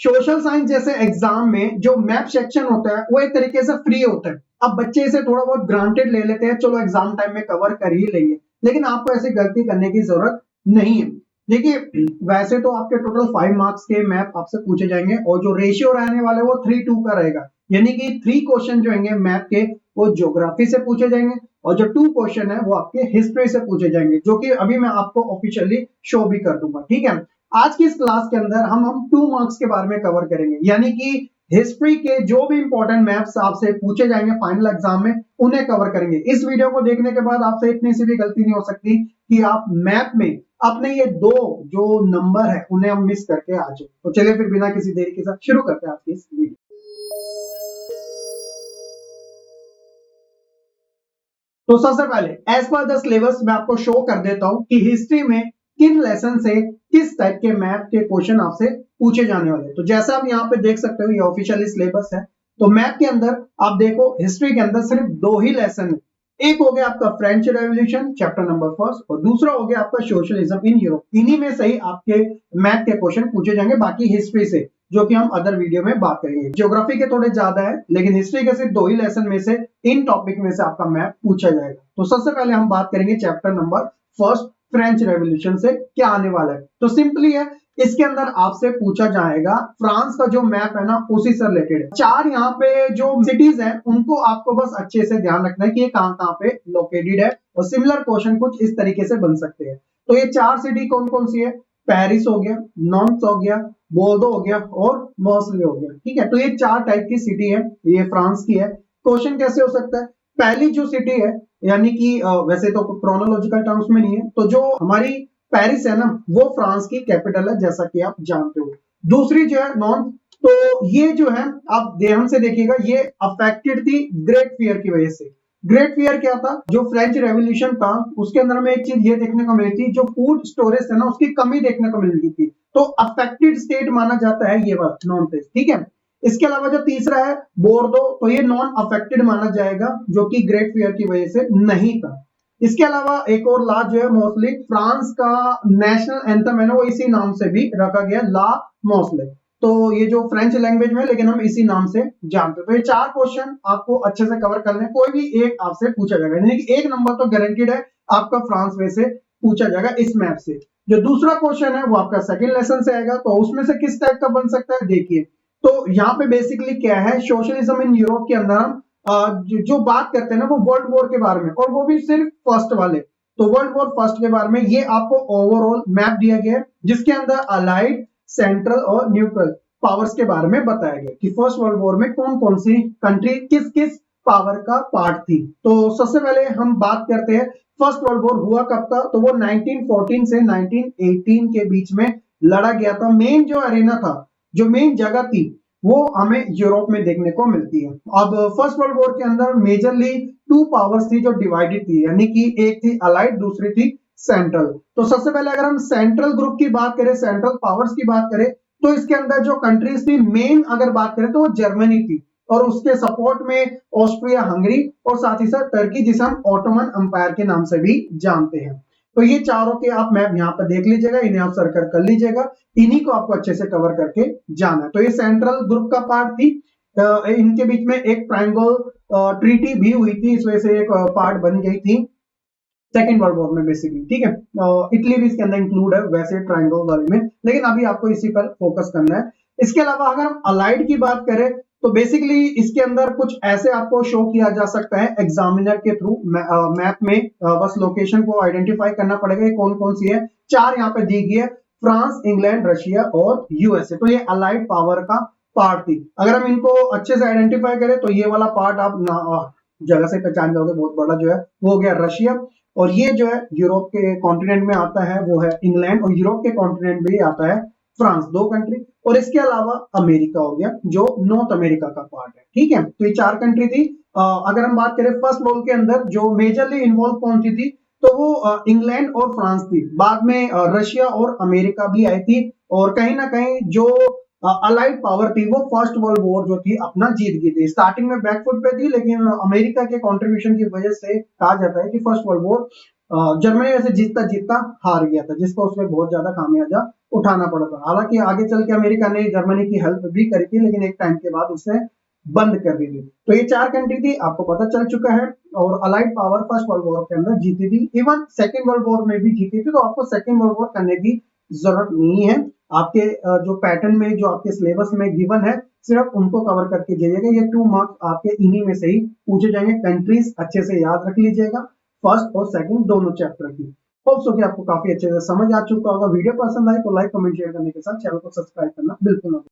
Social science जैसे exam में जो मैप सेक्शन होता है वो एक तरीके से फ्री होता है। अब बच्चे इसे थोड़ा बहुत ग्रांटेड ले लेते हैं, चलो एग्जाम टाइम में कवर कर ही लेंगे, लेकिन आपको ऐसी गलती करने की जरूरत नहीं है। देखिए, वैसे तो आपके टोटल 5 मार्क्स के मैप आपसे पूछे जाएंगे और जो रेशियो रहने वाला है वो 3:2 का रहेगा, यानी कि 3 क्वेश्चन जो होंगे मैप के वो ज्योग्राफी से पूछे जाएंगे और जो 2 क्वेश्चन है वो आपके हिस्ट्री से पूछे जाएंगे, जो कि अभी मैं आपको ऑफिशियली शो भी कर दूंगा। ठीक है, आज की इस क्लास के अंदर हम 2 मार्क्स के बारे में कवर करेंगे, यानी कि हिस्ट्री के जो भी इंपॉर्टेंट मैप्स आपसे पूछे जाएंगे फाइनल एग्जाम में उन्हें कवर करेंगे। इस वीडियो को देखने के बाद आपसे इतनी सी भी गलती नहीं हो सकती कि आप मैप में अपने ये 2 जो नंबर है उन्हें हम मिस करके आ जाए। तो चलिए फिर बिना किसी देरी के साथ शुरू करते हैं आज की इस वीडियो। तो सबसे पहले एज पर द सिलेबस मैं आपको शो कर देता हूं कि हिस्ट्री में किन लेसन से किस टाइप के मैप के क्वेश्चन आपसे पूछे जाने वाले। तो जैसा आप यहाँ पे देख सकते हो ये ऑफिशियली सिलेबस है। तो मैप के अंदर आप देखो हिस्ट्री के अंदर सिर्फ 2 ही लेसन है। एक हो गया आपका फ्रेंच रेवोल्यूशन चैप्टर नंबर 1 और दूसरा हो गया आपका सोशलिज्म इन यूरोप। इन्हीं में से ही आपके मैप के क्वेश्चन पूछे जाएंगे, बाकी हिस्ट्री से, जो कि हम अदर वीडियो में बात करेंगे। ज्योग्राफी के थोड़े ज्यादा है, लेकिन हिस्ट्री के सिर्फ 2 ही लेसन में से इन टॉपिक में से आपका मैप पूछा जाएगा। तो सबसे पहले हम बात करेंगे चैप्टर नंबर 1 फ्रेंच रेवोल्यूशन से क्या आने वाला है। तो सिंपली है, इसके अंदर आपसे पूछा जाएगा फ्रांस का जो मैप है ना उसी से रिलेटेड 4 यहाँ पे जो सिटीज हैं उनको आपको बस अच्छे से ध्यान रखना है कि ये कहां कहां पे लोकेटेड है, और सिमिलर क्वेश्चन कुछ इस तरीके से बन सकते हैं। तो ये 4 सिटी कौन कौन सी है? पेरिस हो गया, नॉन्स हो गया, बोर्डो हो गया और मॉर्सले हो गया। ठीक है, तो ये 4 टाइप की सिटी है, ये फ्रांस की है। क्वेश्चन कैसे हो सकता है? पहली जो सिटी है, यानी कि वैसे तो क्रोनोलॉजिकल टर्म्स में नहीं है, तो जो हमारी पेरिस है ना वो फ्रांस की कैपिटल है, जैसा कि आप जानते हो। दूसरी जो है नॉन, तो ये जो है आप ध्यान से देखिएगा, ये अफेक्टेड थी ग्रेट फियर की वजह से। ग्रेट फियर क्या था? जो फ्रेंच रेवोल्यूशन था उसके अंदर में एक चीज ये देखने को मिली थी, जो फूड स्टोरेज है ना उसकी कमी देखने को मिल रही थी, तो अफेक्टेड स्टेट माना जाता है ये बात नॉन टेस्ट। ठीक है, इसके अलावा जो तीसरा है बोर्डो, तो ये नॉन अफेक्टेड माना जाएगा, जो कि ग्रेट फियर की वजह से नहीं था। इसके अलावा एक और ला जो है मोस्टली फ्रांस का नेशनल एंथम है ना वो इसी नाम से भी रखा गया, ला मोस्टली। तो ये जो फ्रेंच लैंग्वेज में, लेकिन हम इसी नाम से जानते हैं। तो ये 4 क्वेश्चन आपको अच्छे से कवर करने, कोई भी एक आपसे पूछा जाएगा, यानी कि एक नंबर तो गारंटीड है आपका फ्रांस में से पूछा जाएगा इस मैप से। जो दूसरा क्वेश्चन है वो आपका सेकंड लेसन से आएगा, तो उसमें से किस टाइप का बन सकता है देखिए। तो यहाँ पे बेसिकली क्या है, सोशलिज्म इन यूरोप के अंदर हम जो बात करते हैं ना वो वर्ल्ड वॉर के बारे में, और वो भी सिर्फ फर्स्ट वाले। तो वर्ल्ड वॉर फर्स्ट के बारे में ये आपको ओवरऑल मैप दिया गया है, जिसके अंदर अलाइड, सेंट्रल और न्यूट्रल पावर्स के बारे में बताया गया कि फर्स्ट वर्ल्ड वॉर में कौन कौन सी कंट्री किस किस पावर का पार्ट थी। तो सबसे पहले हम बात करते हैं फर्स्ट वर्ल्ड वॉर हुआ कब था। तो वो 1914 से 1918 के बीच में लड़ा गया था। मेन जो अरेना था, जो मेन जगह थी, वो हमें यूरोप में देखने को मिलती है। अब फर्स्ट वर्ल्ड वॉर के अंदर मेजरली 2 पावर्स थी जो डिवाइडेड थी, यानी कि एक थी अलाइड, दूसरी थी सेंट्रल। तो सबसे पहले अगर हम सेंट्रल ग्रुप की बात करें, सेंट्रल पावर्स की बात करें, तो इसके अंदर जो कंट्रीज थी मेन अगर बात करें तो वो जर्मनी थी, और उसके सपोर्ट में ऑस्ट्रिया हंगरी और साथ ही साथ टर्की, जिसे हम ऑटोमन अंपायर के नाम से भी जानते हैं। तो ये चारों के आप मैप यहाँ पर देख लीजिएगा, इन्हें आप सर्कल कर लीजिएगा, इन्हीं को आपको अच्छे से कवर करके जाना है। तो ये सेंट्रल ग्रुप का पार्ट थी। इनके बीच में एक ट्रायंगल ट्रीटी भी हुई थी, इस वजह से एक पार्ट बन गई थी सेकेंड वर्ल्ड वॉर में बेसिकली। ठीक है, इटली भी इसके अंदर इंक्लूड है वैसे ट्रायंगल वाले में, लेकिन अभी आपको इसी पर फोकस करना है। इसके अलावा अगर हम अलाइड की बात करें तो बेसिकली इसके अंदर कुछ ऐसे आपको शो किया जा सकता है एग्जामिनर के थ्रू मैप में, बस लोकेशन को आइडेंटिफाई करना पड़ेगा कौन कौन सी है। 4 यहाँ पे दी गई है, फ्रांस, इंग्लैंड, रशिया और यूएसए। तो ये अलाइड पावर का पार्ट थी। अगर हम इनको अच्छे से आइडेंटिफाई करें तो ये वाला पार्ट आप जगह से पहचान जाओगे, बहुत बड़ा जो है वो हो गया रशिया, और ये जो है यूरोप के कॉन्टिनेंट में आता है वो है इंग्लैंड, और यूरोप के कॉन्टिनेंट में आता है फ्रांस, 2 कंट्री। और इसके अलावा अमेरिका हो गया जो नॉर्थ अमेरिका का पार्ट है। ठीक है, तो ये 4 कंट्री थी। अगर हम बात करें फर्स्ट वर्ल्ड के अंदर जो मेजरली इन्वॉल्व कौन थी तो वो इंग्लैंड और फ्रांस थी। बाद में रशिया और अमेरिका भी आई थी, और कहीं ना कहीं जो अलाइड पावर थी वो फर्स्ट वर्ल्ड वॉर जो थी अपना जीत गई थी। स्टार्टिंग में बैकफुट पे थी, लेकिन अमेरिका के कंट्रीब्यूशन की वजह से कहा जाता है कि फर्स्ट वर्ल्ड वॉर जर्मनी वैसे जीतता जीतता हार गया था, जिसको उसमें बहुत ज्यादा खामियाजा उठाना पड़ा था। हालांकि आगे चल के अमेरिका ने जर्मनी की हेल्प भी करी थी, लेकिन एक टाइम के बाद उसने बंद कर दी थी। तो ये 4 कंट्री थी, आपको पता चल चुका है। और allied power first world war के अंदर जीती थी, इवन सेकेंड वर्ल्ड वॉर में भी जीती थी। तो आपको सेकेंड वर्ल्ड वॉर करने की जरूरत नहीं है। आपके जो पैटर्न में, जो आपके सिलेबस में गिवन है, सिर्फ उनको कवर करके जाइएगा। ये 2 मार्क्स आपके इन्हीं में से ही पूछे जाएंगे। कंट्रीज अच्छे से याद रख लीजिएगा, फर्स्ट और सेकंड दोनों चैप्टर की। होप सो कि आपको काफी अच्छे से समझ आ चुका होगा। वीडियो पसंद आई तो लाइक कमेंट शेयर करने के साथ चैनल को सब्सक्राइब करना बिल्कुल ना भूलें।